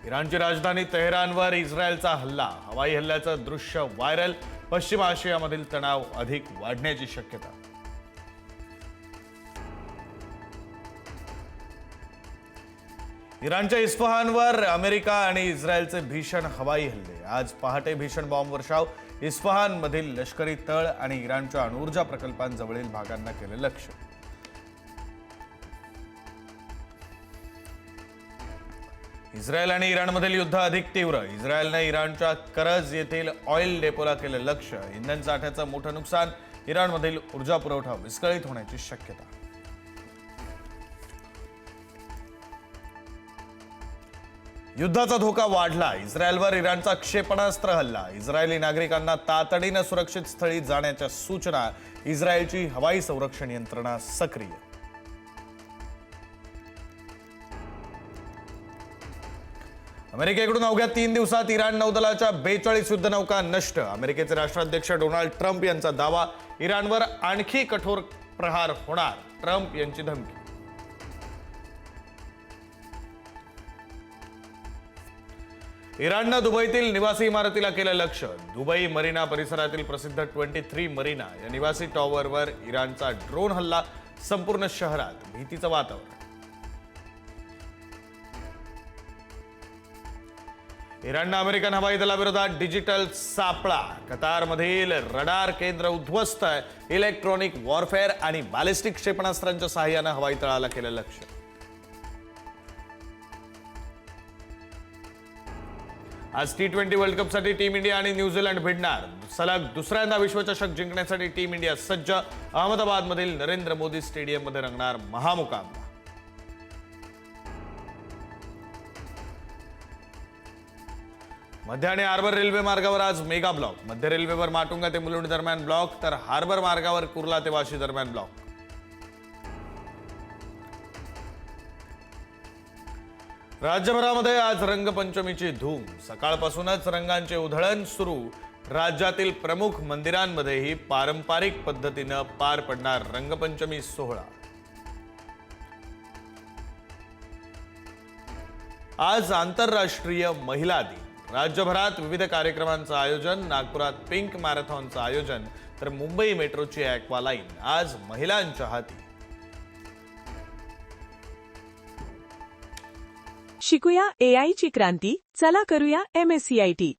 इराणची राजधानी तेहरानवर इस्रायलचा हल्ला, हवाई हल्ल्याचं दृश्य व्हायरल. पश्चिम आशियामधील तणाव अधिक वाढण्याची शक्यता. इराणच्या इस्फहानवर अमेरिका आणि इस्रायलचे भीषण हवाई हल्ले. आज पहाटे भीषण बॉम्ब वर्षाव. इस्फहानमधील लष्करी तळ आणि इराणच्या अणुऊर्जा प्रकल्पांजवळील भागांना केले लक्ष्य. इस्रायल आणि इराणमधील युद्ध अधिक तीव्र. इस्रायलने इराणच्या करज येथील ऑइल डेपोला केले लक्ष्य. इंधन साठ्याचं मोठं नुकसान. इराणमधील ऊर्जा पुरवठा विस्कळीत होण्याची शक्यता. युद्धाचा धोका वाढला. इस्रायलवर इराणचा क्षेपणास्त्र हल्ला. इस्रायली नागरिकांना तातडीनं सुरक्षित स्थळी जाण्याच्या सूचना. इस्रायलची हवाई संरक्षण यंत्रणा सक्रिय. अमेरिकेकडून अवघ्या 3 दिवसात इराण नौदलाच्या 42 युद्धनौका नष्ट. अमेरिकेचे राष्ट्राध्यक्ष डोनाल्ड ट्रम्प यांचा दावा. इराणवर आणखी कठोर प्रहार होणार. ट्रम्प यांची धमकी. इराणनं दुबईतील निवासी इमारतीला केलं लक्ष्य. दुबई मरीना परिसरातील प्रसिद्ध 23 मरीना या निवासी टॉवरवर इराणचा ड्रोन हल्ला. संपूर्ण शहरात भीतीचं वातावरण. इराणनं अमेरिकन हवाई दलाविरोधात डिजिटल सापळा. कतारमधील रडार केंद्र उद्ध्वस्त. इलेक्ट्रॉनिक वॉरफेअर आणि बॅलिस्टिक क्षेपणास्त्रांच्या सहाय्यानं हवाई तळाला केलं लक्ष्य. आज T20 वर्ल्ड कपसाठी टीम इंडिया आणि न्यूझीलंड भिडणार. सलग दुसऱ्यांदा विश्वचषक जिंकण्यासाठी टीम इंडिया सज्ज. अहमदाबादमधील नरेंद्र मोदी स्टेडियममध्ये रंगणार महामुकाबला. मध्य आणि हार्बर रेल्वे मार्गावर आज मेगा ब्लॉक. मध्य रेल्वेवर माटुंगा ते मुलुंड दरम्यान ब्लॉक, तर हार्बर मार्गावर कुर्ला ते वाशी दरम्यान ब्लॉक. राज्यभरामध्ये आज रंगपंचमीची धूम. सकाळपासूनच रंगांचे उधळण सुरू. राज्यातील प्रमुख मंदिरांमध्येही पारंपरिक पद्धतीनं पार पडणार रंगपंचमी सोहळा. आज आंतरराष्ट्रीय महिला दिन. राज्यभरात विविध कार्यक्रमांचं आयोजन. नागपुरात पिंक मॅरेथॉनचं आयोजन, तर मुंबई मेट्रोची ॲक्वा लाईन आज महिलांच्या हाती. शिकूया AI ची क्रांती. चला करूया MSCIT.